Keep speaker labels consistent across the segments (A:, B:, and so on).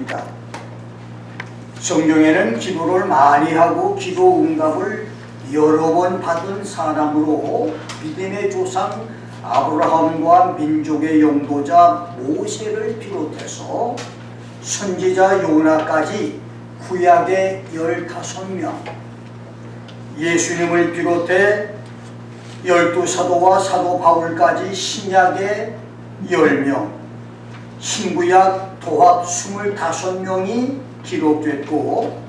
A: 것입니다. 성경에는 기도를 많이 하고 기도 응답을 여러 번 받은 사람으로 믿음의 조상 아브라함과 민족의 영도자 모세를 비롯해서 선지자 요나까지 구약의 15명, 예수님을 비롯해 12사도와 사도 바울까지 신약의 10명, 신구약 도합 25명이 기록됐고,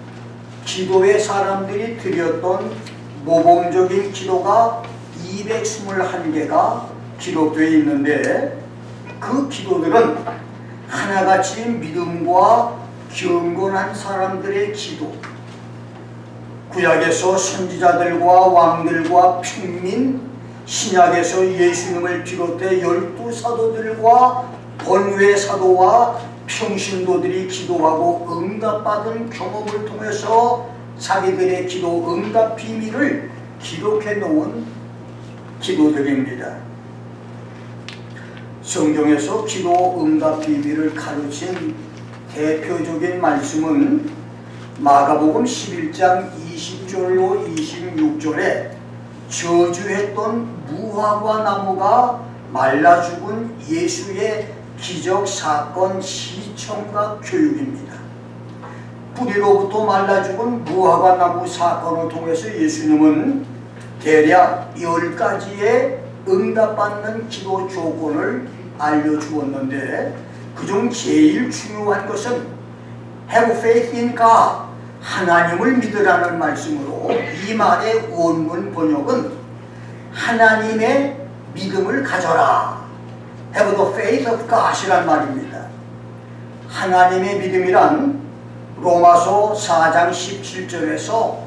A: 기도의 사람들이 드렸던 모범적인 기도가 221개가 기록되어 있는데, 그 기도들은 하나같이 믿음과 경건한 사람들의 기도, 구약에서 선지자들과 왕들과 평민, 신약에서 예수님을 비롯해 12사도들과 번외 사도와 평신도들이 기도하고 응답받은 경험을 통해서 자기들의 기도 응답 비밀을 기록해 놓은 기도들입니다. 성경에서 기도 응답 비밀을 가르친 대표적인 말씀은 마가복음 11장 20절로 26절에 저주했던 무화과 나무가 말라 죽은 예수의 기적 사건 시청각 교육입니다. 뿌리로부터 말라 죽은 무화과 나무 사건을 통해서 예수님은 대략 10가지의 응답받는 기도 조건을 알려주었는데, 그중 제일 중요한 것은 Have faith in God, 하나님을 믿으라는 말씀으로, 이 말의 원문 번역은 하나님의 믿음을 가져라, Have the faith of God 이란 말입니다. 하나님의 믿음이란 로마서 4장 17절에서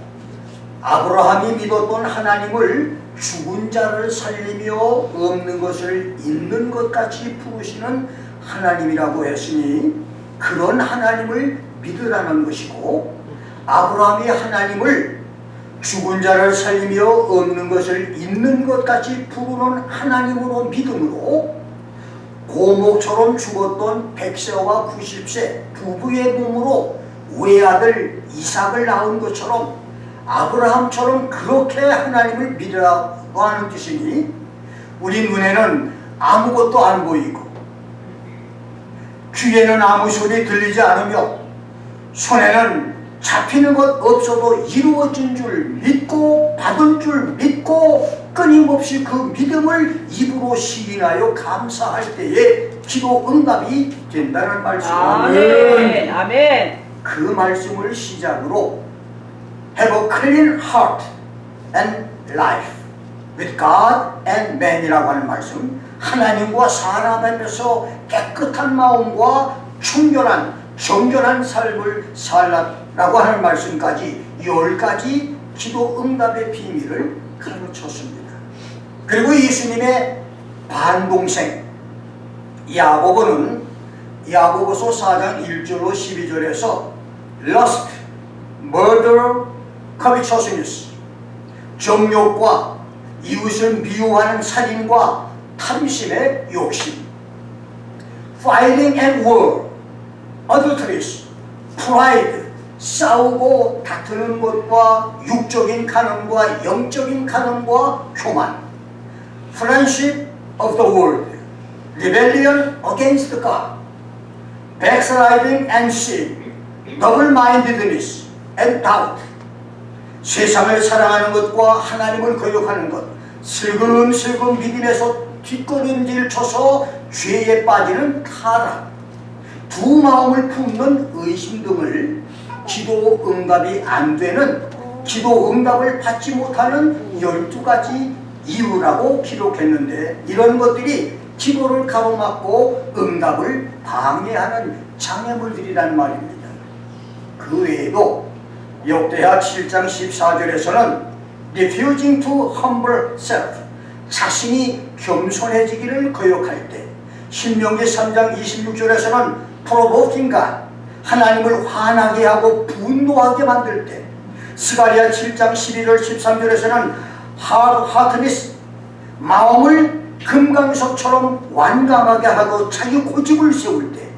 A: 아브라함이 믿었던 하나님을 죽은 자를 살리며 없는 것을 있는 것 같이 부르시는 하나님이라고 했으니, 그런 하나님을 믿으라는 것이고, 아브라함이 하나님을 죽은 자를 살리며 없는 것을 있는 것 같이 부르는 하나님으로 믿음으로 고목처럼 죽었던 100세와 90세 부부의 몸으로 외아들 이삭을 낳은 것처럼 아브라함처럼 그렇게 하나님을 믿으라고 하는 뜻이니, 우리 눈에는 아무것도 안 보이고 귀에는 아무 소리 들리지 않으며 손에는 잡히는 것 없어도 이루어진 줄 믿고 받은 줄 믿고 끊임없이 그 믿음을 입으로 시인하여 감사할 때에 기도 응답이 된다는 말씀입니다.
B: 아멘. 아멘.
A: 그 말씀을 시작으로 Have a clean heart and life with God and man이라고 하는 말씀, 하나님과 사람 앞에서 깨끗한 마음과 청결한 정결한 삶을 살라라고 하는 말씀까지 10가지 기도 응답의 비밀을 가르쳤습니다. 그리고 예수님의 반동생 야고보는 야고보서 4장 1절로 12절에서 lust, murder, covetousness, 정욕과 이웃을 미워하는 살인과 탐심의 욕심, fighting and war, adulteries, pride, 싸우고 다투는 것과 육적인 간음과 영적인 간음과 교만, friendship of the world, rebellion against God, backsliding and sin, double-mindedness and doubt, 세상을 사랑하는 것과 하나님을 거역하는 것, 슬금슬금 믿음에서 뒷걸음질 쳐서 죄에 빠지는 타락, 두 마음을 품는 의심 등을 기도 응답이 안 되는, 기도 응답을 받지 못하는 12가지 이유라고 기록했는데, 이런 것들이 기도를 가로막고 응답을 방해하는 장애물들이란 말입니다. 그 외에도 역대하 7장 14절에서는 refusing to humble self, 자신이 겸손해지기를 거역할 때, 신명기 3장 26절에서는 provoking God, 하나님을 화나게 하고 분노하게 만들 때, 스가랴 7장 12절 13절에서는 hard-heartedness, 마음을 금강석처럼 완강하게 하고 자기 고집을 세울 때,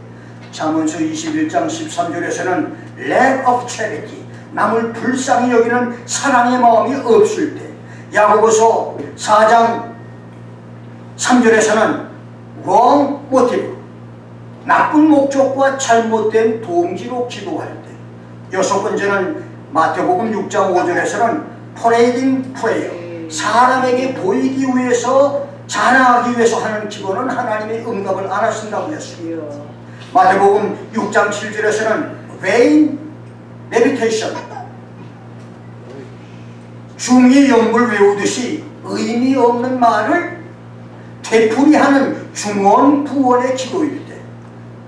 A: 잠언서 21장 13절에서는 lack of charity, 남을 불쌍히 여기는 사랑의 마음이 없을 때, 야고보서 4장 3절에서는 wrong motive, 나쁜 목적과 잘못된 동기로 기도할 때, 여섯 번째는 마태복음 6장 5절에서는 parading prayer, 사람에게 보이기 위해서 자랑하기 위해서 하는 기도는 하나님의 응답을 안 하신다고 했습니다. 마태복음 6장 7절에서는 vain repetition, 중의연불 외우듯이 의미 없는 말을 되풀이하는 중언부언의 기도일 때,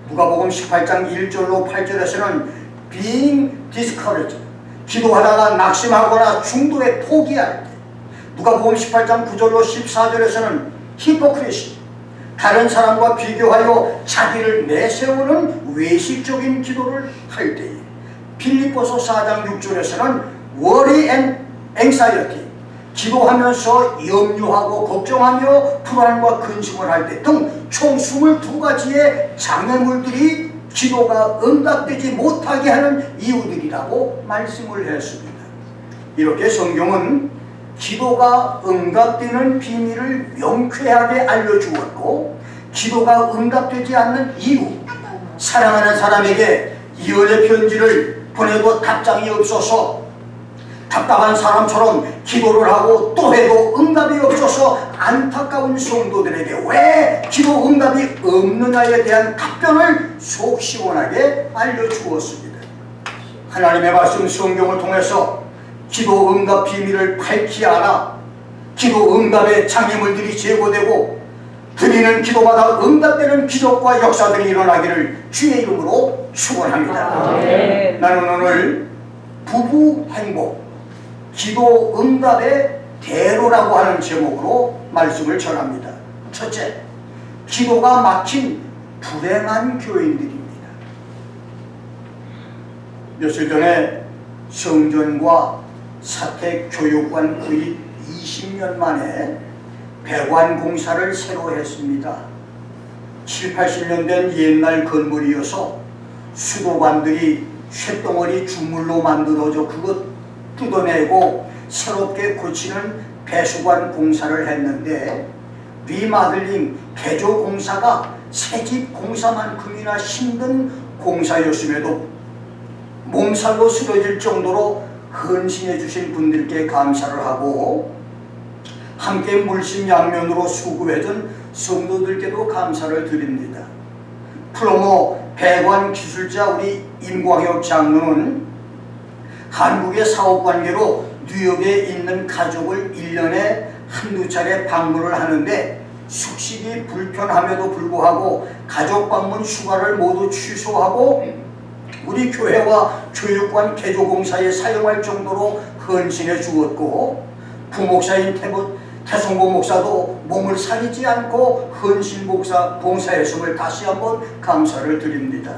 A: 누가복음 18장 1절로 8절에서는 being discouraged, 기도하다가 낙심하거나 중도에 포기할 때, 누가복음 18장 9절로 14절에서는 hypocrisy, 다른 사람과 비교하여 자기를 내세우는 외식적인 기도를 할 때에, 빌립보서 4장 6절에서는 worry and anxiety, 기도하면서 염려하고 걱정하며 불안과 근심을 할 때 등 총 22가지의 장애물들이 기도가 응답되지 못하게 하는 이유들이라고 말씀을 했습니다. 이렇게 성경은 기도가 응답되는 비밀을 명쾌하게 알려주었고, 기도가 응답되지 않는 이유, 사랑하는 사람에게 이혼의 편지를 보내도 답장이 없어서 답답한 사람처럼 기도를 하고 또 해도 응답이 없어서 안타까운 성도들에게 왜 기도 응답이 없느냐에 대한 답변을 속 시원하게 알려주었습니다. 하나님의 말씀 성경을 통해서 기도 응답 비밀을 밝히 알아 기도 응답의 장애물들이 제거되고 드리는 기도마다 응답되는 기적과 역사들이 일어나기를 주의 이름으로 축원합니다. 나는 오늘 부부 행복, 기도 응답의 대로라고 하는 제목으로 말씀을 전합니다. 첫째, 기도가 막힌 불행한 교인들입니다. 며칠 전에 성전과 사택교육관 구입 20년 만에 배관 공사를 새로 했습니다. 7, 80년 된 옛날 건물이어서 수도관들이 쇳덩어리 주물로 만들어져 그것 뜯어내고 새롭게 고치는 배수관 공사를 했는데, 리마들링 개조 공사가 새집 공사만큼이나 힘든 공사였음에도 몸살로 쓰러질 정도로 헌신해 주신 분들께 감사를 하고, 함께 물심양면으로 수고해준 성도들께도 감사를 드립니다. 플러머 배관 기술자 우리 임광혁 장로는 한국의 사업관계로 뉴욕에 있는 가족을 1년에 한두 차례 방문을 하는데, 숙식이 불편함에도 불구하고 가족 방문 휴가를 모두 취소하고 우리 교회와 교육관 개조공사에 사용할 정도로 헌신해 주었고, 부목사인 태성보 목사도 몸을 사리지 않고 헌신 봉사했음을 다시 한번 감사를 드립니다.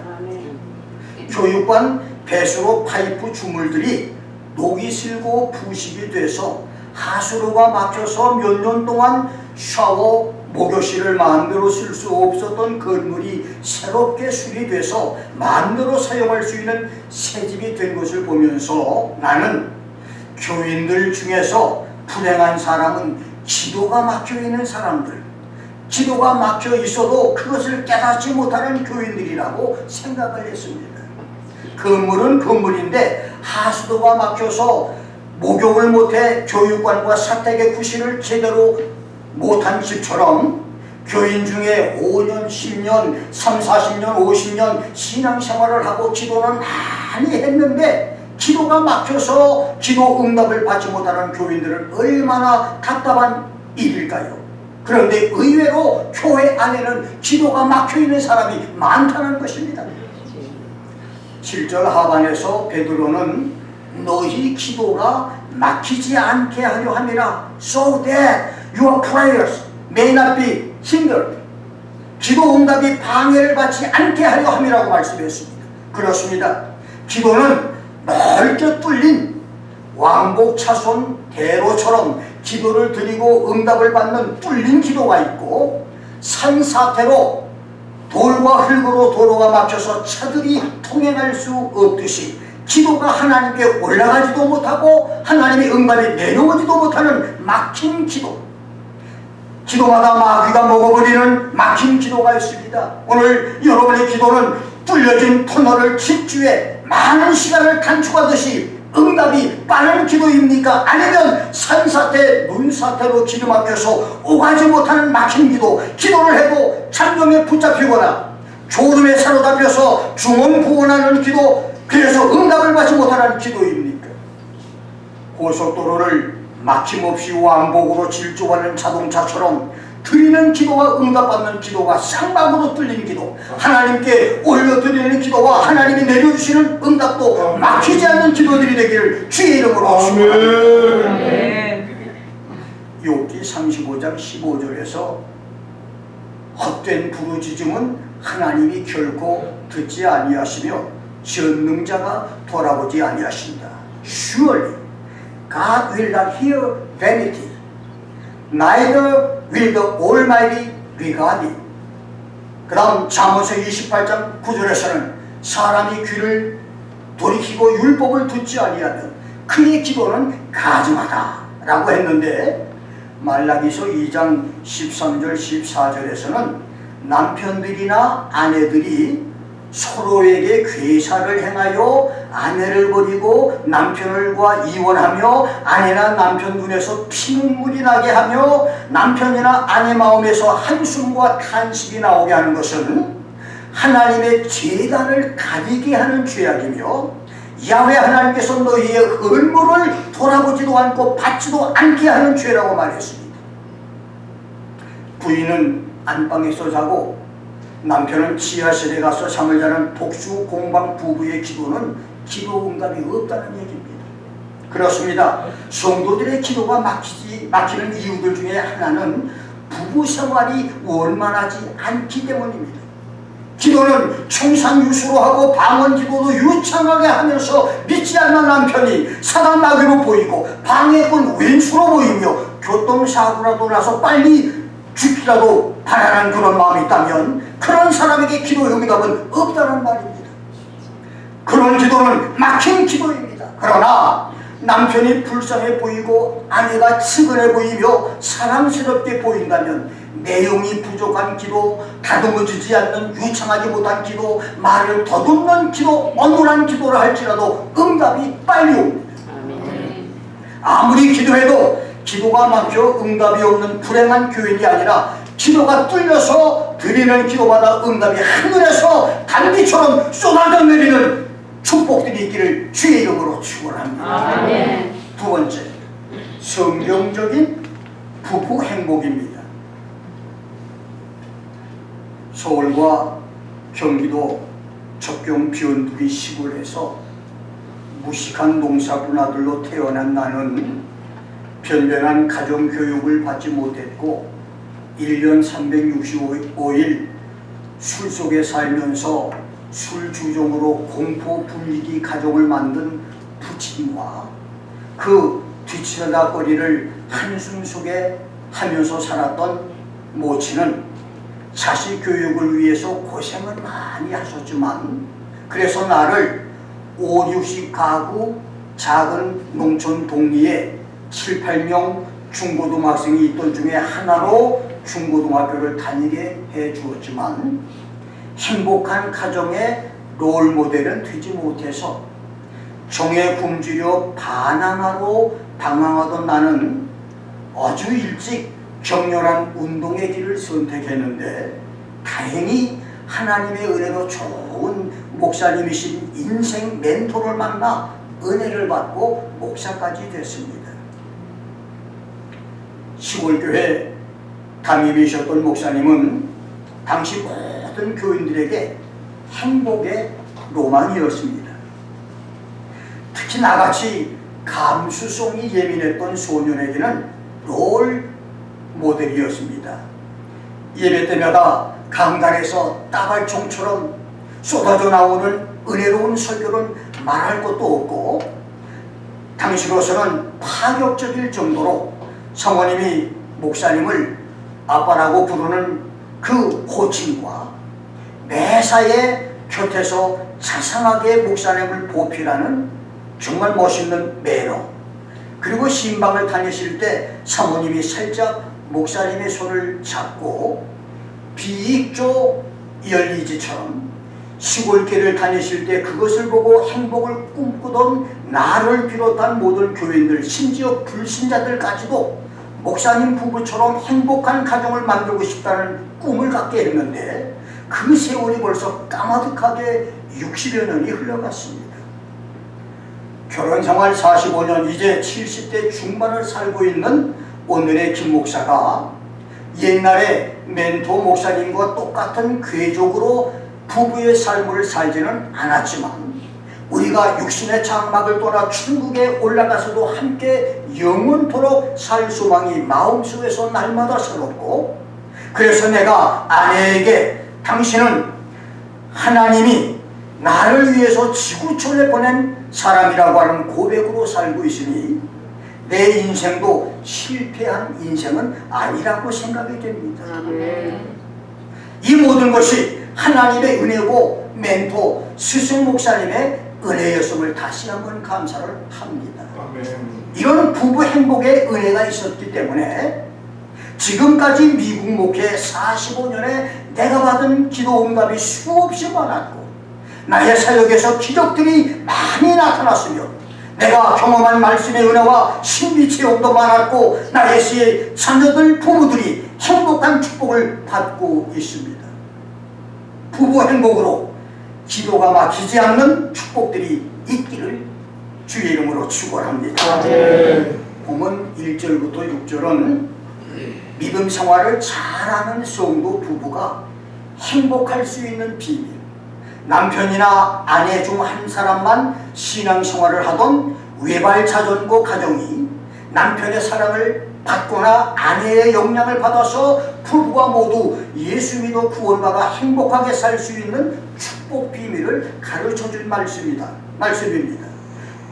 A: 교육관 배수로 파이프 주물들이 녹이 슬고 부식이 돼서 하수로가 막혀서 몇 년 동안 샤워, 목욕실을 마음대로 쓸 수 없었던 건물이 새롭게 수리돼서 마음대로 사용할 수 있는 새집이 된 것을 보면서 나는 교인들 중에서 불행한 사람은 기도가 막혀 있는 사람들, 기도가 막혀 있어도 그것을 깨닫지 못하는 교인들이라고 생각을 했습니다. 건물은 건물인데 하수도가 막혀서 목욕을 못해 교육관과 사택의 구실을 제대로 못한 집처럼, 교인 중에 5년, 10년, 3, 40년, 50년 신앙생활을 하고 기도는 많이 했는데 기도가 막혀서 기도 응답을 받지 못하는 교인들은 얼마나 답답한 일일까요? 그런데 의외로 교회 안에는 기도가 막혀있는 사람이 많다는 것입니다. 7절 하반에서 베드로는 너희 기도가 막히지 않게 하려 함이라, so that your prayers may not be hindered, 기도 응답이 방해를 받지 않게 하려 함이라고 말씀했습니다. 그렇습니다. 기도는 넓게 뚫린 왕복 차선 대로처럼 기도를 드리고 응답을 받는 뚫린 기도가 있고, 산사태로 돌과 흙으로 도로가 막혀서 차들이 통행할 수 없듯이 기도가 하나님께 올라가지도 못하고 하나님의 응답이 내려오지도 못하는 막힌 기도, 기도마다 마귀가 먹어버리는 막힌 기도가 있습니다. 오늘 여러분의 기도는 뚫려진 터널을 집주해 많은 시간을 단축하듯이 응답이 빠른 기도입니까? 아니면 산사태, 눈사태로 기도 막혀서 오가지 못하는 막힌 기도, 기도를 해도 잠정에 붙잡히거나 졸음에 사로잡혀서 중언부언하는 기도, 그래서 응답을 받지 못하는 기도입니까? 고속도로를 막힘없이 왕복으로 질주하는 자동차처럼 드리는 기도와 응답받는 기도가 쌍방으로 뚫린 기도, 하나님께 올려드리는 기도와 하나님이 내려주시는 응답도 막히지 않는 기도들이 되기를 주의 이름으로 축원합니다.
B: 아멘.
A: 욥기 35장 15절에서 헛된 부르짖음은 하나님이 결코 듣지 아니하시며 전능자가 돌아보지 아니하신다. Surely God will not hear vanity, neither will the Almighty regard it. 그 다음 잠언서 28장 9절에서는 사람이 귀를 돌이키고 율법을 듣지 아니하면 그의 기도는 가증하다 라고 했는데, 말라기서 2장 13절 14절에서는 남편들이나 아내들이 서로에게 괴사를 행하여 아내를 버리고 남편과 이혼하며 아내나 남편 눈에서 피눈물이 나게 하며 남편이나 아내 마음에서 한숨과 탄식이 나오게 하는 것은 하나님의 제단을 가리게 하는 죄악이며 야훼 하나님께서 너희의 얼굴을 돌아보지도 않고 받지도 않게 하는 죄라고 말했습니다. 부인은 안방에서 자고 남편은 지하실에 가서 잠을 자는 복수 공방 부부의 기도는 기도 응답이 없다는 얘기입니다. 그렇습니다. 성도들의 기도가 막히는 이유들 중에 하나는 부부 생활이 원만하지 않기 때문입니다. 기도는 청산유수로 하고 방언 기도도 유창하게 하면서 믿지 않는 남편이 사단 마귀로 보이고 방해꾼 왼수로 보이며 교통사고라도 나서 빨리 죽기라도 바라는 그런 마음이 있다면 그런 사람에게 기도 응답은 없다는 말입니다. 그런 기도는 막힌 기도입니다. 그러나 남편이 불쌍해 보이고 아내가 측은해 보이며 사랑스럽게 보인다면 내용이 부족한 기도, 다듬어지지 않는 유창하지 못한 기도, 말을 더듬는 기도, 어눌한 기도를 할지라도 응답이 빨리 옵니다. 아무리 기도해도 기도가 막혀 응답이 없는 불행한 교인이 아니라 기도가 뚫려서 드리는 기도마다 응답이 하늘에서 단비처럼 쏟아져 내리는 축복들이 있기를 주의 이름으로 축원합니다. 두 번째, 성경적인 부부 행복입니다. 서울과 경기도 접경 변두리 시골에서 무식한 농사꾼 아들로 태어난 나는 변변한 가정교육을 받지 못했고 1년 365일 술 속에 살면서 술 주정으로 공포 분위기 가정을 만든 부친과 그 뒤치다거리를 한숨 속에 하면서 살았던 모친은 자식 교육을 위해서 고생을 많이 하셨지만 그래서 나를 5, 60 가구 작은 농촌 동리에 7, 8명 중고등학생이 있던 중에 하나로 중고등학교를 다니게 해 주었지만 행복한 가정의 롤모델은 되지 못해서 정에 굶주려 바나나로 방황하던 나는 아주 일찍 격렬한 운동의 길을 선택했는데 다행히 하나님의 은혜로 좋은 목사님이신 인생 멘토를 만나 은혜를 받고 목사까지 됐습니다. 시골교회 담임이셨던 목사님은 당시 모든 교인들에게 행복의 로망이었습니다. 특히 나같이 감수성이 예민했던 소년에게는 롤 모델이었습니다. 예배 때마다 강단에서 따발총처럼 쏟아져 나오는 은혜로운 설교는 말할 것도 없고 당시로서는 파격적일 정도로 사모님이 목사님을 아빠라고 부르는 그 호칭과 매사에 곁에서 자상하게 목사님을 보필하는 정말 멋있는 매너, 그리고 신방을 다니실 때 사모님이 살짝 목사님의 손을 잡고 비익조 열리지처럼 시골길을 다니실 때 그것을 보고 행복을 꿈꾸던 나를 비롯한 모든 교인들, 심지어 불신자들까지도 목사님 부부처럼 행복한 가정을 만들고 싶다는 꿈을 갖게 했는데 그 세월이 벌써 까마득하게 60여 년이 흘러갔습니다. 결혼생활 45년, 이제 70대 중반을 살고 있는 오늘의 김 목사가 옛날에 멘토 목사님과 똑같은 궤적으로 부부의 삶을 살지는 않았지만 우리가 육신의 장막을 떠나 천국에 올라가서도 함께 영원토록 살 소망이 마음속에서 날마다 새롭고, 그래서 내가 아내에게 당신은 하나님이 나를 위해서 지구촌에 보낸 사람이라고 하는 고백으로 살고 있으니 내 인생도 실패한 인생은 아니라고 생각이 됩니다. 이 모든 것이 하나님의 은혜고 멘토 스승 목사님의 은혜였음을 다시 한번 감사를 합니다. 이런 부부 행복의 은혜가 있었기 때문에 지금까지 미국 목회 45년에 내가 받은 기도 응답이 수없이 많았고 나의 사역에서 기적들이 많이 나타났으며 내가 경험한 말씀의 은혜와 신비 체험도 많았고 나의 세 자녀들 부부들이 행복한 축복을 받고 있습니다. 부부 행복으로 기도가 막히지 않는 축복들이 있기를 주의 이름으로 축원합니다. 본문 1절부터 6절은 믿음 생활을 잘하는 성도 부부가 행복할 수 있는 비밀, 남편이나 아내 중 한 사람만 신앙생활을 하던 외발자전고 가정이 남편의 사랑을 받거나 아내의 영향을 받아서 부부가 모두 예수 믿어 구원받아 행복하게 살 수 있는 축복 비밀을 가르쳐줄 말씀입니다.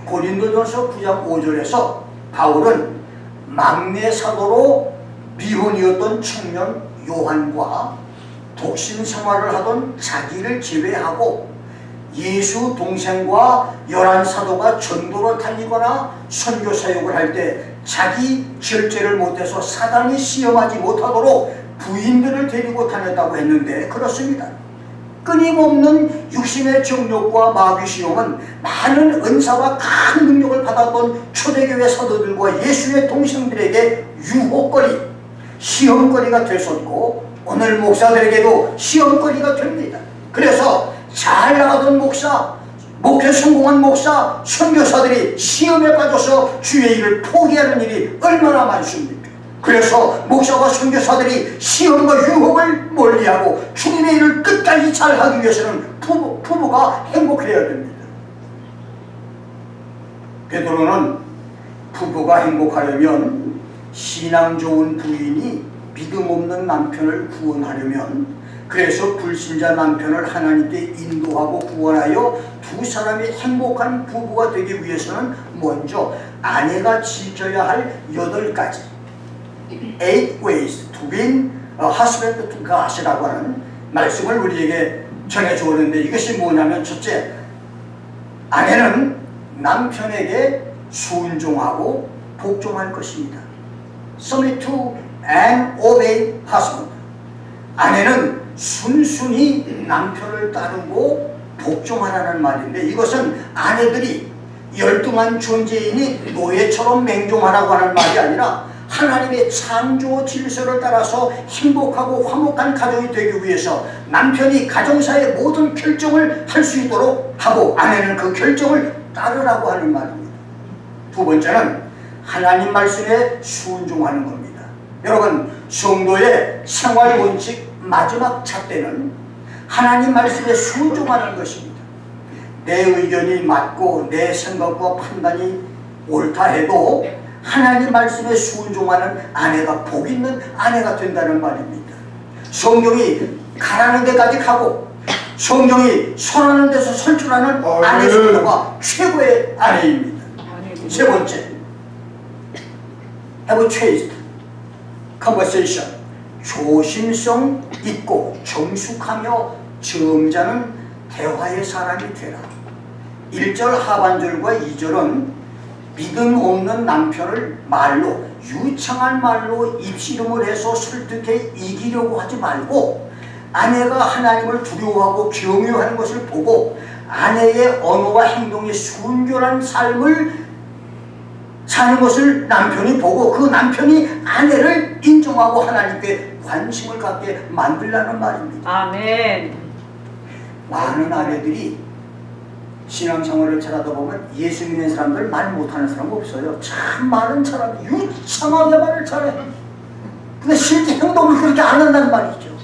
A: 고린도전서 9장 5절에서 바울은 막내 사도로 미혼이었던 청년 요한과 독신 생활을 하던 자기를 제외하고 예수 동생과 11사도가 전도를 다니거나 선교 사역을 할 때 자기 절제를 못해서 사단이 시험하지 못하도록 부인들을 데리고 다녔다고 했는데 그렇습니다. 끊임없는 육신의 정욕과 마귀 시험은 많은 은사와 큰 능력을 받았던 초대교회 사도들과 예수의 동생들에게 유혹거리, 시험거리가 됐었고 오늘 목사들에게도 시험거리가 됩니다. 그래서 잘 나가던 목사, 목회 성공한 목사, 선교사들이 시험에 빠져서 주의 일을 포기하는 일이 얼마나 많습니까? 그래서 목사와 선교사들이 시험과 유혹을 멀리하고 주님의 일을 끝까지 잘하기 위해서는 부부가 행복해야 됩니다. 베드로는 부부가 행복하려면 신앙 좋은 부인이 믿음 없는 남편을 구원하려면, 그래서 불신자 남편을 하나님께 인도하고 구원하여 두 사람이 행복한 부부가 되기 위해서는 먼저 아내가 지켜야 할 8가지 8 ways to win a husband to God이라고 하는 말씀을 우리에게 전해주었는데, 이것이 뭐냐면 첫째, 아내는 남편에게 순종하고 복종할 것입니다. Submit to and obey husband. 아내는 순순히 남편을 따르고 복종하라는 말인데, 이것은 아내들이 열등한 존재이니 노예처럼 맹종하라고 하는 말이 아니라 하나님의 창조 질서를 따라서 행복하고 화목한 가정이 되기 위해서 남편이 가정사의 모든 결정을 할 수 있도록 하고 아내는 그 결정을 따르라고 하는 말입니다. 두 번째는 하나님 말씀에 순종하는 겁니다. 여러분, 성도의 생활 원칙 마지막 잣대는 하나님 말씀에 순종하는 것입니다. 내 의견이 맞고 내 생각과 판단이 옳다 해도 하나님 말씀에 순종하는 아내가 복 있는 아내가 된다는 말입니다. 성경이 가라는 데까지 가고 성경이 설하는 데서 설 줄 아는 아내 성도가 최고의 아내입니다. 세 번째, have a chaste conversation. 조심성 있고 정숙하며 점잖은 대화의 사람이 되라. 1절 하반절과 2절은 믿음 없는 남편을 말로, 유창한 말로 입씨름을 해서 설득해 이기려고 하지 말고, 아내가 하나님을 두려워하고 경외하는 것을 보고 아내의 언어와 행동이 순결한 삶을 사는 것을 남편이 보고 그 남편이 아내를 인정하고 하나님께 관심을 갖게 만들라는 말입니다.
B: 아멘.
A: 많은 아내들이 신앙생활을 잘하다 보면 예수 믿는 사람들 말 못하는 사람 없어요. 참 많은 사람이 유창하게 말을 잘해. 근데 실제 행동을 그렇게 안 한다는 말이죠.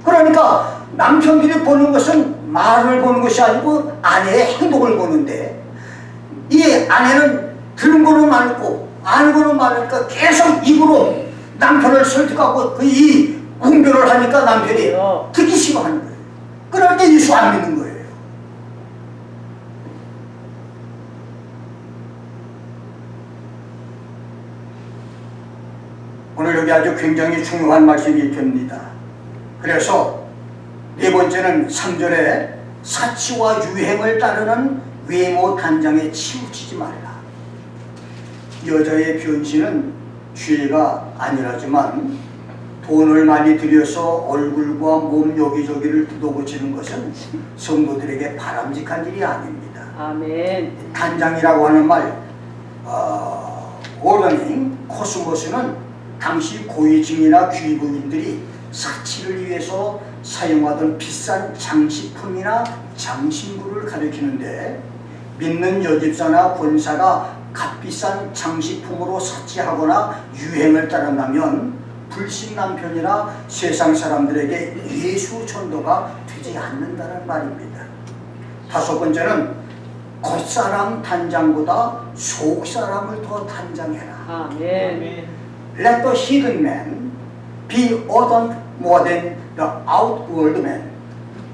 A: 그러니까 남편들이 보는 것은 말을 보는 것이 아니고 아내의 행동을 보는데, 이 아내는 들은 거는 많고 아는 거는 많으니까 계속 입으로 남편을 설득하고 그 이 웅변을 하니까 남편이 듣기 싫어하는 거예요. 그럴 때 예수 안 믿는 거예요. 오늘 여기 아주 굉장히 중요한 말씀이 됩니다. 그래서 네 번째는 3절에 사치와 유행을 따르는 외모 단장에 치우치지 말라. 여자의 변신은 죄가 아니라지만 돈을 많이 들여서 얼굴과 몸 여기저기를 뜯어고치는 것은 성도들에게 바람직한 일이 아닙니다.
B: 아멘.
A: 단장이라고 하는 말, 오더닝, 코스모스는 당시 고위층이나 귀부인들이 사치를 위해서 사용하던 비싼 장식품이나 장신구를 가리키는데, 믿는 여집사나 권사가 값비싼 장식품으로 사치하거나 유행을 따른다면 불신 남편이나 세상 사람들에게 예수 전도가 되지 않는다는 말입니다. 다섯 번째는 겉사람 단장보다 속사람을 더 단장해라.
B: 아멘.
A: Let the hidden man be ardent more than the outward man.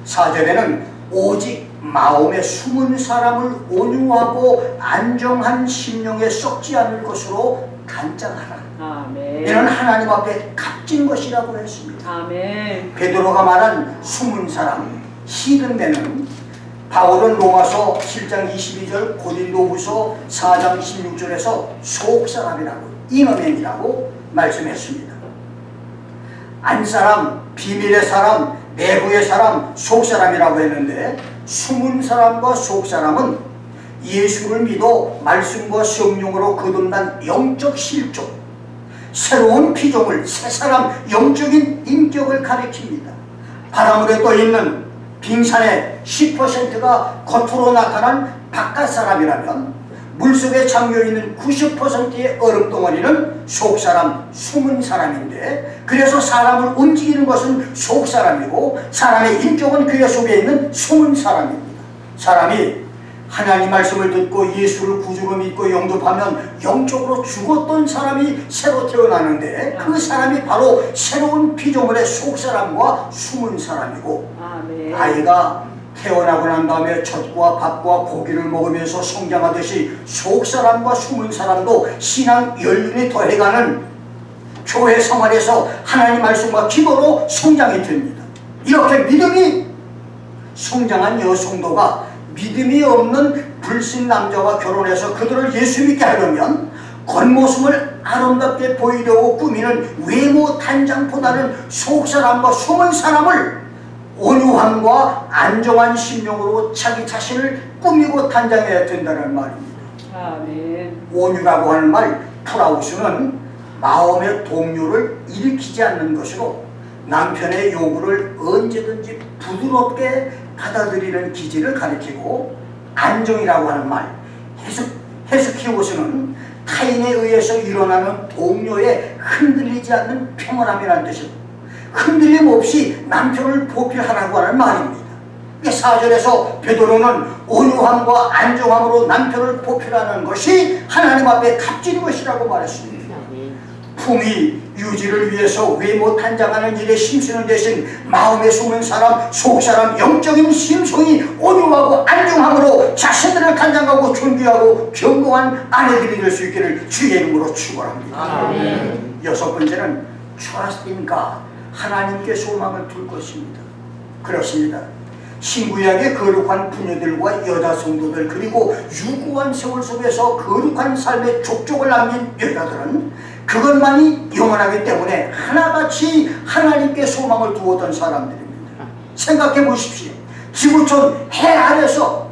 A: 4절에는 오직 마음에 숨은 사람을 온유하고 안정한 심령에 썩지 않을 것으로 단장하라.
B: 아멘.
A: 이는 하나님 앞에 값진 것이라고 했습니다.
B: 아멘.
A: 베드로가 말한 숨은 사람, 히든맨은 바울은 로마서 7장 22절, 고린도후서 4장 16절에서 속사람이라고, 이너맨이라고 말씀했습니다. 안사람, 비밀의 사람, 내부의 사람, 속사람이라고 했는데, 숨은 사람과 속사람은 예수를 믿어 말씀과 성령으로 거듭난 영적 실족, 새로운 피조물, 새 사람, 영적인 인격을 가리킵니다. 바닷물에 떠있는 빙산의 10%가 겉으로 나타난 바깥 사람이라면 물속에 잠겨있는 90%의 얼음덩어리는 속사람, 숨은 사람인데, 그래서 사람을 움직이는 것은 속사람이고 사람의 인격은 그 속에 있는 숨은 사람입니다. 사람이 하나님 말씀을 듣고 예수를 구주로 믿고 영접하면 영적으로 죽었던 사람이 새로 태어나는데, 그 사람이 바로 새로운 피조물의 속사람과 숨은 사람이고,
B: 아멘.
A: 아이가 태어나고 난 다음에 젖과 밥과 고기를 먹으면서 성장하듯이 속사람과 숨은 사람도 신앙 연륜이 더해가는 교회 생활에서 하나님 말씀과 기도로 성장이 됩니다. 이렇게 믿음이 성장한 여성도가 믿음이 없는 불신 남자와 결혼해서 그들을 예수 믿게 하려면 겉모습을 아름답게 보이려고 꾸미는 외모 단장보다는 속사람과 숨은 사람을 온유함과 안정한 심령으로 자기 자신을 꾸미고 단장해야 된다는 말입니다.
B: 아멘.
A: 온유라고 하는 말, 프라우스는 마음의 동요를 일으키지 않는 것으로 남편의 요구를 언제든지 부드럽게 받아들이는 기질을 가리키고, 안정이라고 하는 말, 헤스키오스는 타인에 의해서 일어나는 동요에 흔들리지 않는 평온함이라는 뜻입니다. 흔들림 없이 남편을 보필하라고 하는 말입니다. 4절에서 베드로는 온유함과 안정함으로 남편을 보필하는 것이 하나님 앞에 값진 것이라고 말했습니다. 품위 유지를 위해서 외모 단장하는 일에 힘쓰는 대신 마음에 숨은 사람, 속사람, 영적인 심성이 온유하고 안정함으로 자신들을 단장하고 존귀하고 견고한 아내들이 될 수 있기를 주의 이름으로 축원합니다.
B: 아멘.
A: 여섯 번째는 Trust in God, 하나님께 소망을 둘 것입니다. 그렇습니다. 신구약의 거룩한 부녀들과 여자 성도들 그리고 유구한 세월 속에서 거룩한 삶의 족족을 남긴 여자들은 그것만이 영원하기 때문에 하나같이 하나님께 소망을 두었던 사람들입니다. 생각해 보십시오. 지구촌 해 아래서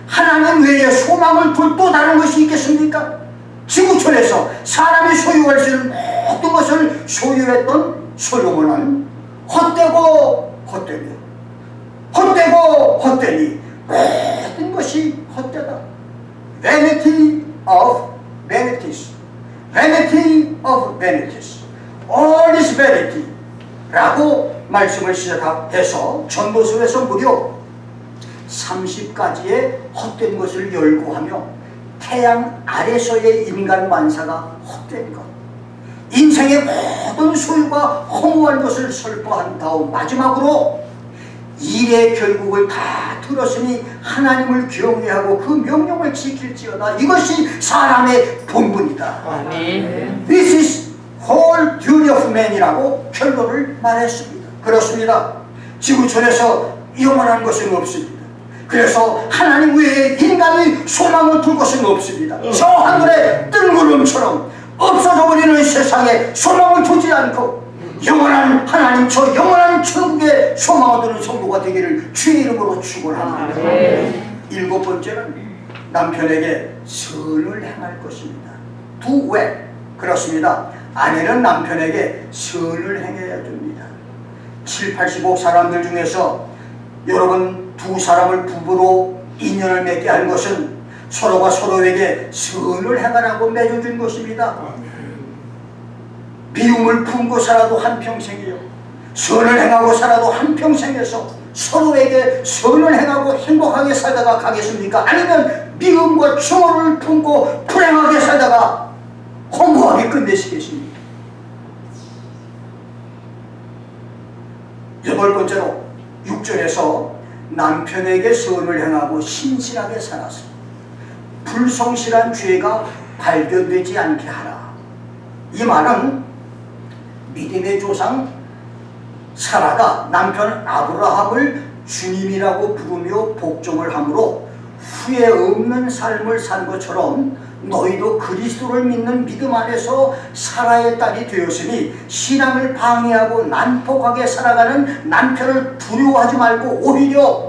A: 하나님 외에 소망을 둘 또 다른 것이 있겠습니까? 지구촌에서 사람이 소유할 수 있는 모든 것을 소유했던 솔로몬은 헛되고 헛되며 헛되고 헛되니 모든 것이 헛되다. Vanity of vanities. Vanity of vanities. All is vanity. 라고 말씀을 시작해서 전도서에서 무려 30가지의 헛된 것을 열거하며 태양 아래서의 인간 만사가 헛된 것, 인생의 모든 소유가 허무한 것을 설포한 다음 마지막으로 일의 결국을 다 들었으니 하나님을 경외하고 그 명령을 지킬지어다. 이것이 사람의 본분이다.
B: 아멘.
A: This is whole duty of man이라고 결론을 말했습니다. 그렇습니다. 지구촌에서 영원한 것은 없습니다. 그래서 하나님 외에 인간이 소망을 둘 것은 없습니다. 저 하늘의 뜬구름처럼 없어져 버리는 세상에 소망을 두지 않고 영원한 하나님 저 영원한 천국에 소망을 두는 성도가 되기를 주의 이름으로 축원합니다. 일곱 번째는 남편에게 선을 행할 것입니다. Do well. 그렇습니다. 아내는 남편에게 선을 행해야 됩니다. 7, 80억 사람들 중에서 여러분 두 사람을 부부로 인연을 맺게 한 것은 서로가 서로에게 선을 행하라고 맺어준 것입니다. 미움을 품고 살아도 한평생이요, 선을 행하고 살아도 한평생에서 서로에게 선을 행하고 행복하게 살다가 가겠습니까? 아니면 미움과 증오를 품고 불행하게 살다가 허무하게 끝내시겠습니까? 여덟 번째로 6절에서 남편에게 선을 행하고 신실하게 살아서 불성실한 죄가 발견되지 않게 하라. 이 말은 믿음의 조상 사라가 남편 아브라함을 주님이라고 부르며 복종을 함으로 후회 없는 삶을 산 것처럼 너희도 그리스도를 믿는 믿음 안에서 사라의 딸이 되었으니 신앙을 방해하고 난폭하게 살아가는 남편을 두려워하지 말고 오히려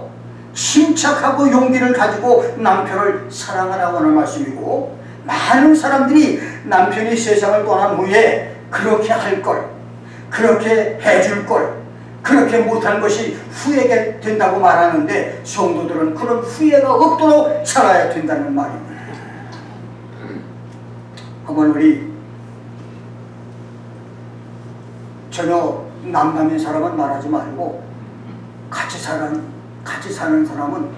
A: 침착하고 용기를 가지고 남편을 사랑하라고 하는 말씀이고, 많은 사람들이 남편이 세상을 떠난 후에 그렇게 할 걸, 그렇게 해줄 걸, 그렇게 못한 것이 후회가 된다고 말하는데 성도들은 그런 후회가 없도록 살아야 된다는 말입니다. 한번 우리 전혀 남남인 사람은 말하지 말고 같이 사는 사람은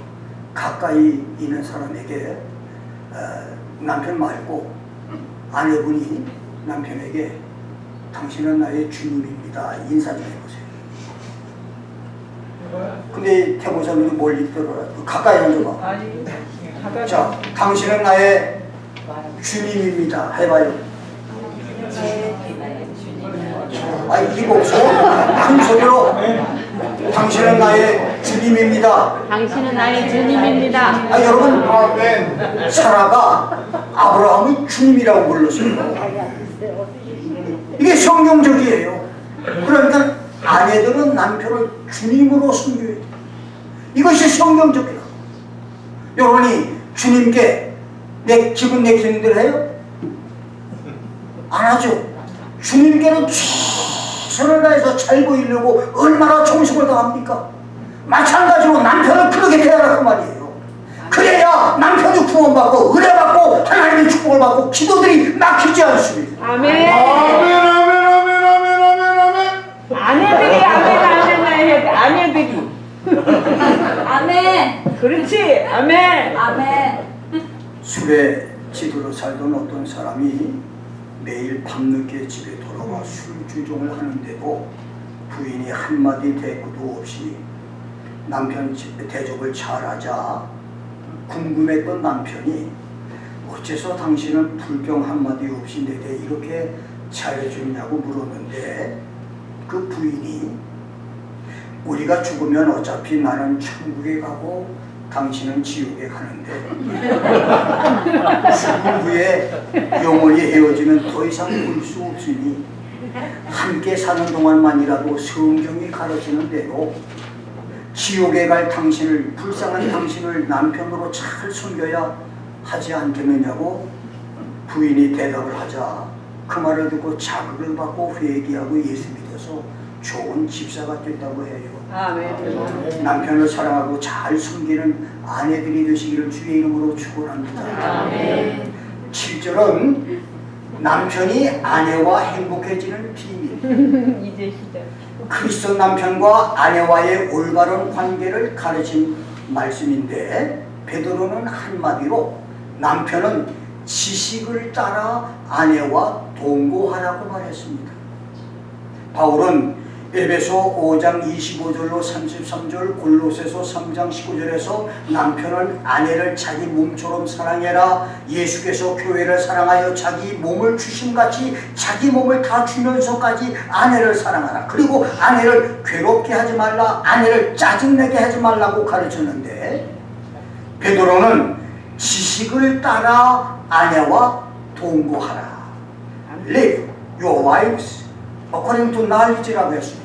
A: 가까이 있는 사람에게 남편 말고 아내분이 남편에게 당신은 나의 주님입니다 인사 좀 해보세요. 근데 태모사님이 멀리 있더라. 가까이 앉아봐.
B: 아니,
A: 자, 당신은 나의 주님입니다 해봐요. 아니 이거 없어. 큰 소리로 당신은 나의 주님입니다.
C: 당신은 나의 주님입니다.
A: 아 여러분, 사라가 아브라함을 주님이라고 불렀어요. 이게 성경적이에요. 그러니까 아내들은 남편을 주님으로 섬겨야 돼요. 이것이 성경적이다. 여러분이 주님께 기분 내키는 대로 해요? 안 하죠. 주님께는 최선을 다해서 잘 보이려고 얼마나 정성을 다합니까? 마찬가지로 남편을 그렇게 대하라고 말이에요. 그래야 남편이 구원받고 은혜받고 하나님의 축복을 받고 기도들이 막히지 않습니다.
B: 아멘.
D: 아멘, 아멘, 아멘, 아멘, 아멘, 아멘.
B: 아내들이 아멘 해야 돼. 아내들이.
E: 아멘.
B: 그렇지. 아멘.
E: 아멘.
A: 술에 지도로 살던 어떤 사람이 매일 밤늦게 집에 돌아와 술 주종을 하는데도 부인이 한마디 대꾸도 없이 남편 대접을 잘하자 궁금했던 남편이 어째서 당신은 불평 한마디 없이 내게 이렇게 잘해주냐고 물었는데 그 부인이 우리가 죽으면 어차피 나는 천국에 가고 당신은 지옥에 가는데 죽음 후에 영원히 헤어지면 더 이상 볼 수 없으니 함께 사는 동안만이라도 성경이 가르치는 대로 지옥에 갈 당신을, 불쌍한 당신을 남편으로 잘 섬겨야 하지 않겠느냐고 부인이 대답을 하자 그 말을 듣고 자극을 받고 회개하고 예수 믿어서 좋은 집사가 됐다고 해요.
B: 아멘.
A: 남편을 사랑하고 잘 섬기는 아내들이 되시기를 주의 이름으로 축원합니다.
B: 아멘.
A: 7절은 남편이 아내와 행복해지는 비밀.
B: 이제 시작.
A: 그리스도 남편과 아내와의 올바른 관계를 가르친 말씀인데 베드로는 한마디로 남편은 지식을 따라 아내와 동거하라고 말했습니다. 바울은 에베소 5장 25절로 33절, 골로새서 3장 19절에서 남편은 아내를 자기 몸처럼 사랑해라, 예수께서 교회를 사랑하여 자기 몸을 주심같이 자기 몸을 다 주면서까지 아내를 사랑하라, 그리고 아내를 괴롭게 하지 말라, 아내를 짜증내게 하지 말라고 가르쳤는데 베드로는 지식을 따라 아내와 동거하라, Live your wives according to knowledge라고 했습니다.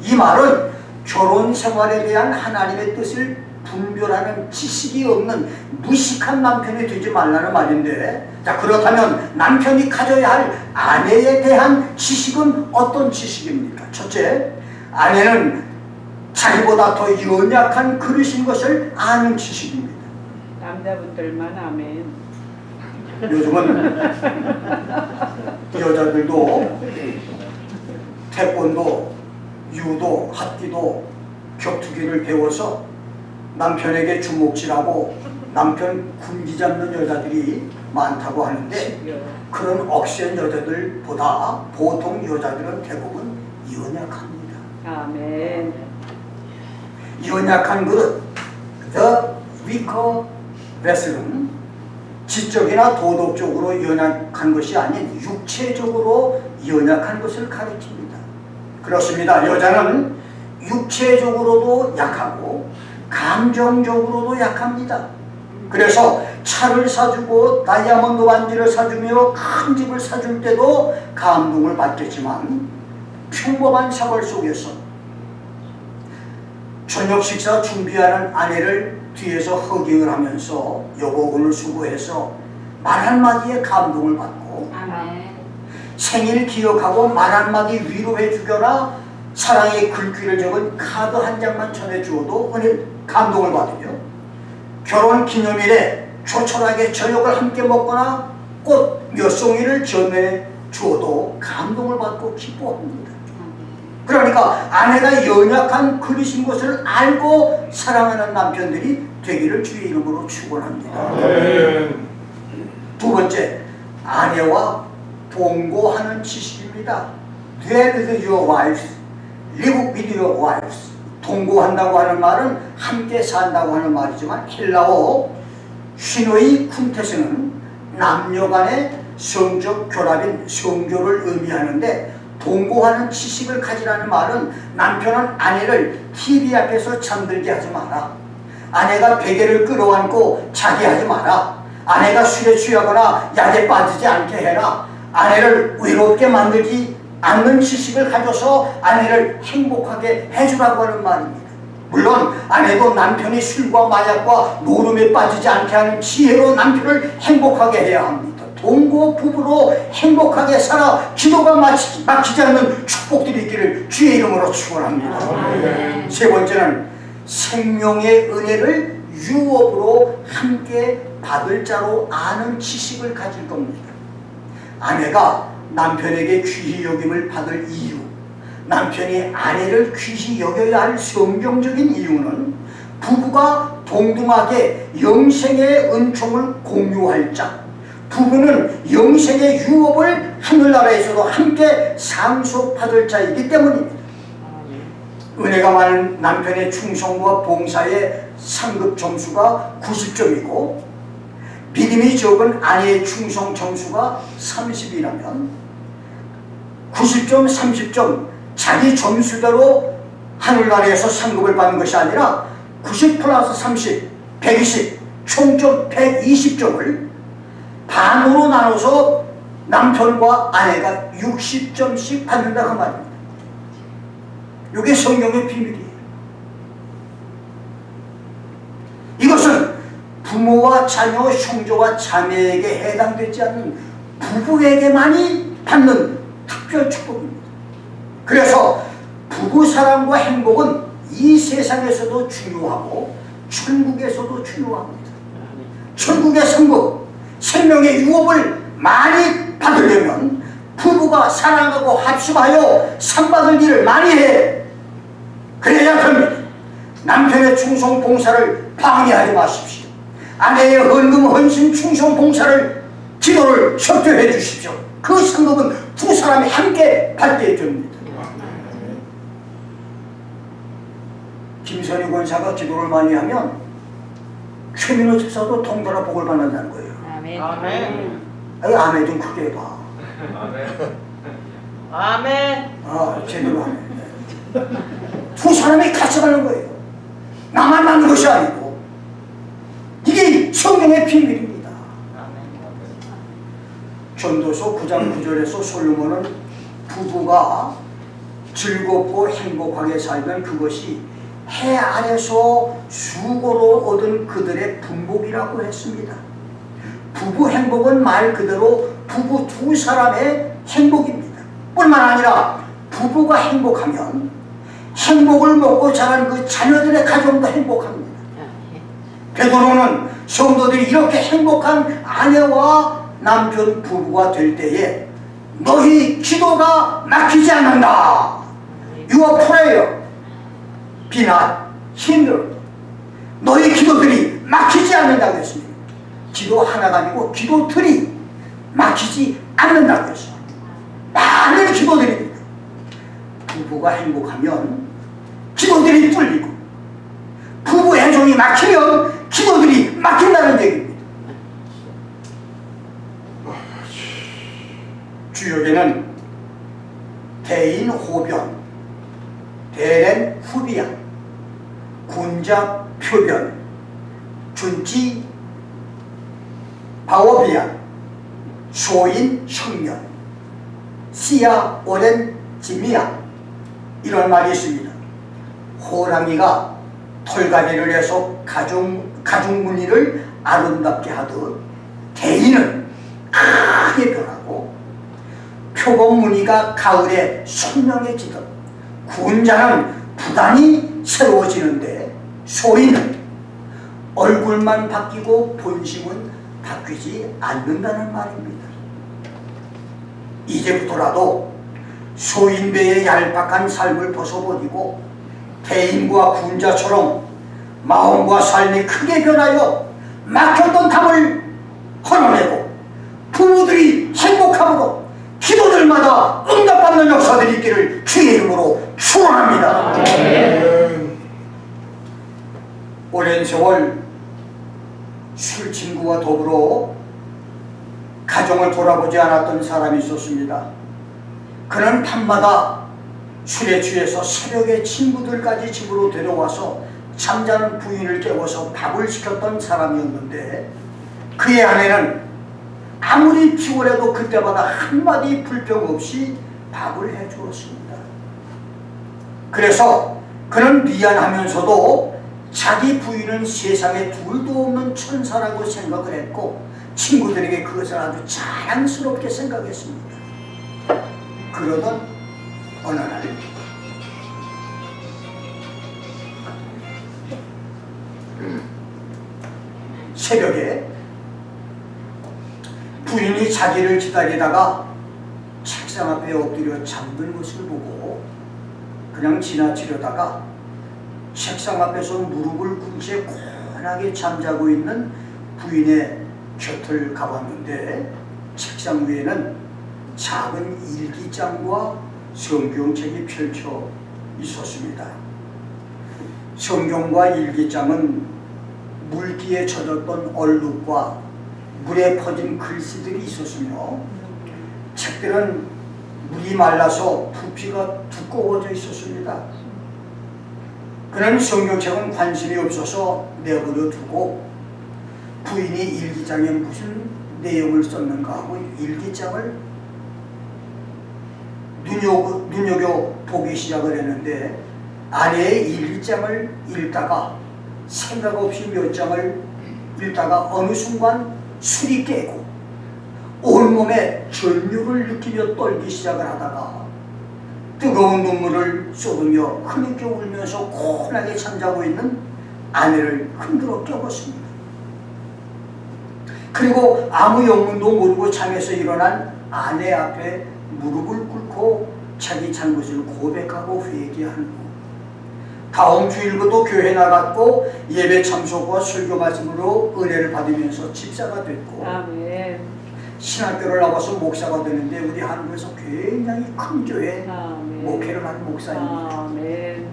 A: 이 말은 결혼 생활에 대한 하나님의 뜻을 분별하는 지식이 없는 무식한 남편이 되지 말라는 말인데, 자, 그렇다면 남편이 가져야 할 아내에 대한 지식은 어떤 지식입니까? 첫째, 아내는 자기보다 더 연약한 그릇인 것을 아는 지식입니다.
B: 남자분들만 아멘.
A: 요즘은 여자들도 태권도, 유도, 합기도, 격투기를 배워서 남편에게 주먹질하고 남편 군기 잡는 여자들이 많다고 하는데, 그런 억센 여자들보다 보통 여자들은 대부분 연약합니다.
B: 아멘.
A: 연약한 그릇, the weaker vessel은 지적이나 도덕적으로 연약한 것이 아닌 육체적으로 연약한 것을 가리킵니다. 그렇습니다. 여자는 육체적으로도 약하고 감정적으로도 약합니다. 그래서 차를 사주고 다이아몬드 반지를 사주며 큰 집을 사줄 때도 감동을 받겠지만, 평범한 생활 속에서 저녁 식사 준비하는 아내를 뒤에서 허깅을 하면서 여보 오늘 수고해서 말 한마디에 감동을 받고,
B: 아멘.
A: 생일 기억하고 말 한마디 위로해 주거나 사랑의 글귀를 적은 카드 한 장만 전해주어도 오늘 감동을 받으며, 결혼 기념일에 조촐하게 저녁을 함께 먹거나 꽃 몇 송이를 전해주어도 감동을 받고 기뻐합니다. 그러니까 아내가 연약한 그릇인 것을 알고 사랑하는 남편들이 되기를 주의 이름으로 축원합니다. 두 번째, 아내와 동거하는 지식입니다. Dwell with your wives, live with your wives. 동거한다고 하는 말은 함께 산다고 하는 말이지만 헬라어 휘노이 쿤테스는 남녀 간의 성적 결합인 성교를 의미하는데, 동거하는 지식을 가지라는 말은 남편은 아내를 TV 앞에서 잠들게 하지 마라, 아내가 베개를 끌어안고 자게 하지 마라, 아내가 술에 취하거나 약에 빠지지 않게 해라, 아내를 외롭게 만들지 않는 지식을 가져서 아내를 행복하게 해주라고 하는 말입니다. 물론 아내도 남편이 술과 마약과 노름에 빠지지 않게 하는 지혜로 남편을 행복하게 해야 합니다. 동거 부부로 행복하게 살아 기도가 막히지 않는 축복들이 있기를 주의 이름으로 축원합니다. 세 번째는 생명의 은혜를 유업으로 함께 받을 자로 아는 지식을 가질 겁니다. 아내가 남편에게 귀히 여김을 받을 이유, 남편이 아내를 귀히 여겨야 할 성경적인 이유는 부부가 동등하게 영생의 은총을 공유할 자, 부부는 영생의 유업을 하늘나라에서도 함께 상속받을 자이기 때문입니다. 은혜가 많은 남편의 충성과 봉사의 상급 점수가 90점이고 믿음이 적은 아내의 충성 점수가 30이라면 90점, 30점 자기 점수대로 하늘나라에서 상급을 받는 것이 아니라 90 플러스 30, 120, 총점 120점을 반으로 나눠서 남편과 아내가 60점씩 받는다 그 말입니다. 이게 성경의 비밀이에요. 이것은 부모와 자녀, 형제와 자매에게 해당되지 않는 부부에게만이 받는 특별 축복입니다. 그래서 부부 사랑과 행복은 이 세상에서도 중요하고 천국에서도 중요합니다. 천국의 상급, 생명의 유업을 많이 받으려면 부부가 사랑하고 합심하여 상 받을 일을 많이 해. 그래야 됩니다. 남편의 충성 봉사를 방해하지 마십시오. 아내의 헌금, 헌신, 충성 봉사를 기도를 협조해 주십시오. 그 상급은 두 사람이 함께 받게 됩니다. 김선희 권사가 기도를 많이 하면 최민호 집사도 동달아 복을 받는다는 거예요.
B: 아멘.
A: 아니, 아멘 좀 크게 해봐.
B: 아멘.
A: 아, 제대로 하네. 두 사람이 같이 가는 거예요. 나만 맞는 것이 아니고. 이게 성경의 비밀입니다. 전도서 9장 9절에서 솔로몬은 부부가 즐겁고 행복하게 살면 그것이 해 아래서 수고로 얻은 그들의 분복이라고 했습니다. 부부 행복은 말 그대로 부부 두 사람의 행복입니다. 뿐만 아니라 부부가 행복하면 행복을 먹고 자란 그 자녀들의 가정도 행복합니다. 베드로는 성도들이 이렇게 행복한 아내와 남편 부부가 될 때에 너희 기도가 막히지 않는다. Your prayer be not hindered. 너희 기도들이 막히지 않는다고 했습니다. 기도 하나가 아니고 기도들이 막히지 않는다고 했어요. 많은 기도들입니다. 부부가 행복하면 기도들이 뚫리고 부부 애정이 막히면 기도들이 막힌다는 얘기입니다. 주역에는 대인 호변, 대렌 후비양, 군자 표변, 준지 바워비양, 소인 형면, 시야 오렌 지미양, 이런 말이 있습니다. 호랑이가 털갈이를 해서 가죽무늬를 아름답게 하듯 대인은 크게 변하고 표범무늬가 가을에 선명해지듯 군자는 부단히 새로워지는데 소인은 얼굴만 바뀌고 본심은 바뀌지 않는다는 말입니다. 이제부터라도 소인배의 얄팍한 삶을 벗어버리고 대인과 군자처럼 마음과 삶이 크게 변하여 막혔던 담을 헐어내고 부부들이 행복함으로 기도들마다 응답받는 역사들이 있기를 주의 이름으로 축원합니다. 오랜 세월 술 친구와 더불어 가정을 돌아보지 않았던 사람이 있었습니다. 그는 밤마다 술에 취해서 새벽에 친구들까지 집으로 데려와서 잠자는 부인을 깨워서 밥을 시켰던 사람이었는데 그의 아내는 아무리 피곤해도 그때마다 한마디 불평 없이 밥을 해주었습니다. 그래서 그는 미안하면서도 자기 부인은 세상에 둘도 없는 천사라고 생각을 했고 친구들에게 그것을 아주 자랑스럽게 생각했습니다. 그러던 어느 날 새벽에 부인이 자기를 기다리다가 책상 앞에 엎드려 잠든 것을 보고 그냥 지나치려다가 책상 앞에서 무릎을 꿇은 채 고안하게 잠자고 있는 부인의 곁을 가봤는데 책상 위에는 작은 일기장과 성경책이 펼쳐 있었습니다. 성경과 일기장은 물기에 젖었던 얼룩과 물에 퍼진 글씨들이 있었으며 책들은 물이 말라서 부피가 두꺼워져 있었습니다. 그는 성경책은 관심이 없어서 내버려 두고 부인이 일기장에 무슨 내용을 썼는가 하고 일기장을 눈여겨보기 시작을 했는데 아내의 일기장을 읽다가 생각 없이 몇 장을 읽다가 어느 순간 술이 깨고 온몸에 전율을 느끼며 떨기 시작을 하다가 뜨거운 눈물을 쏟으며 흐느껴 울면서 고운하게 잠자고 있는 아내를 흔들어 깨웠습니다. 그리고 아무 영문도 모르고 잠에서 일어난 아내 앞에 무릎을 꿇고 자기 잘못을 고백하고 회개한 후 다음 주일부터 교회 나갔고 예배 참석과 설교 말씀으로 은혜를 받으면서 집사가 됐고
B: 아멘.
A: 신학교를 나와서 목사가 되는데 우리 한국에서 굉장히 큰 교회
B: 아멘.
A: 목회를 하는 목사입니다.
B: 아멘.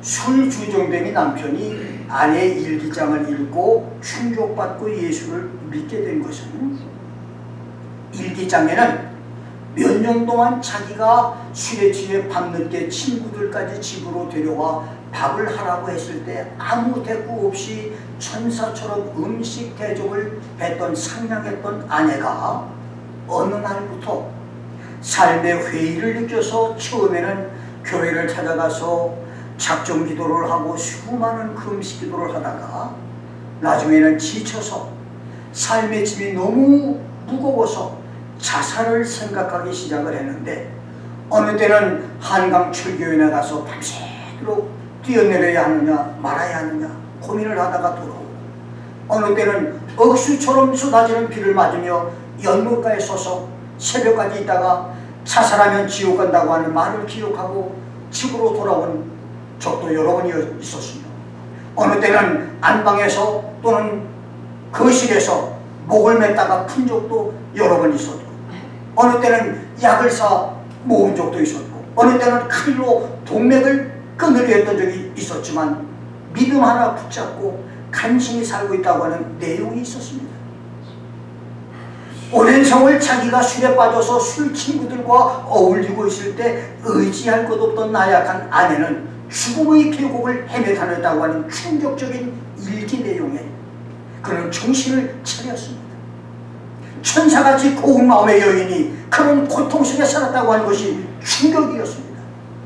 A: 술 주정뱅이 남편이 아내의 일기장을 읽고 충격받고 예수를 믿게 된 것은 일기장에는 몇 년 동안 자기가 술에 취해 밤늦게 친구들까지 집으로 데려와 밥을 하라고 했을 때 아무 대꾸 없이 천사처럼 음식 대접을 했던 상냥했던 아내가 어느 날부터 삶의 회의를 느껴서 처음에는 교회를 찾아가서 작정 기도를 하고 수많은 금식 기도를 하다가 나중에는 지쳐서 삶의 짐이 너무 무거워서 자살을 생각하기 시작을 했는데 어느 때는 한강 철교에 나가서 밤새도록 뛰어내려야 하느냐 말아야 하느냐 고민을 하다가 돌아오고 어느 때는 억수처럼 쏟아지는 비를 맞으며 연못가에 서서 새벽까지 있다가 자살하면 지옥 간다고 하는 말을 기억하고 집으로 돌아온 적도 여러 번 있었습니다. 어느 때는 안방에서 또는 거실에서 목을 맸다가 푼 적도 여러 번 있었고 어느 때는 약을 사 모은 적도 있었고 어느 때는 칼로 동맥을 끊으려 했던 적이 있었지만 믿음 하나 붙잡고 간신히 살고 있다고 하는 내용이 있었습니다. 오랜 세월 자기가 술에 빠져서 술 친구들과 어울리고 있을 때 의지할 것 없던 나약한 아내는 죽음의 계곡을 헤매다녔다고 하는 충격적인 일기 내용에 그는 정신을 차렸습니다. 천사같이 고운 마음의 여인이 그런 고통 속에 살았다고 하는 것이 충격이었습니다.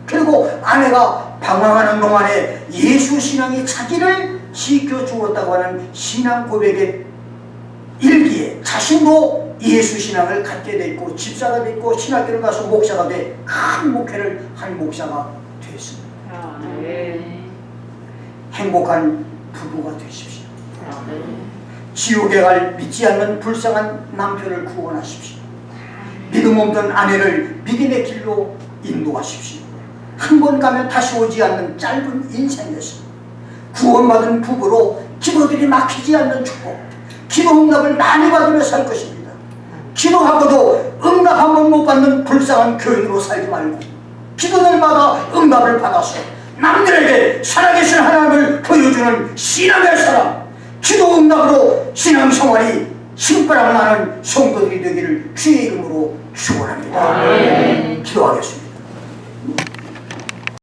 A: 그리고 아내가 방황하는 동안에 예수 신앙이 자기를 지켜주었다고 하는 신앙 고백의 일기에 자신도 예수 신앙을 갖게 됐고 집사가 됐고 신학교를 가서 목사가 돼 큰 목회를 한 목사가 됐습니다.
B: 아멘.
A: 행복한 부부가 되십시오. 지옥에 갈 믿지 않는 불쌍한 남편을 구원하십시오. 믿음 없는 아내를 믿음의 길로 인도하십시오. 한 번 가면 다시 오지 않는 짧은 인생에서 구원받은 부부로 기도들이 막히지 않는 축복, 기도 응답을 많이 받으며 살 것입니다. 기도하고도 응답 한 번 못 받는 불쌍한 교인으로 살지 말고 기도 날마다 응답을 받아서 남들에게 살아계신 하나님을 보여주는 신앙의 사람, 기도 응답으로 신앙생활이 신바람 나는 성도들이 되기를 주의 이름으로 축원합니다. 기도하겠습니다.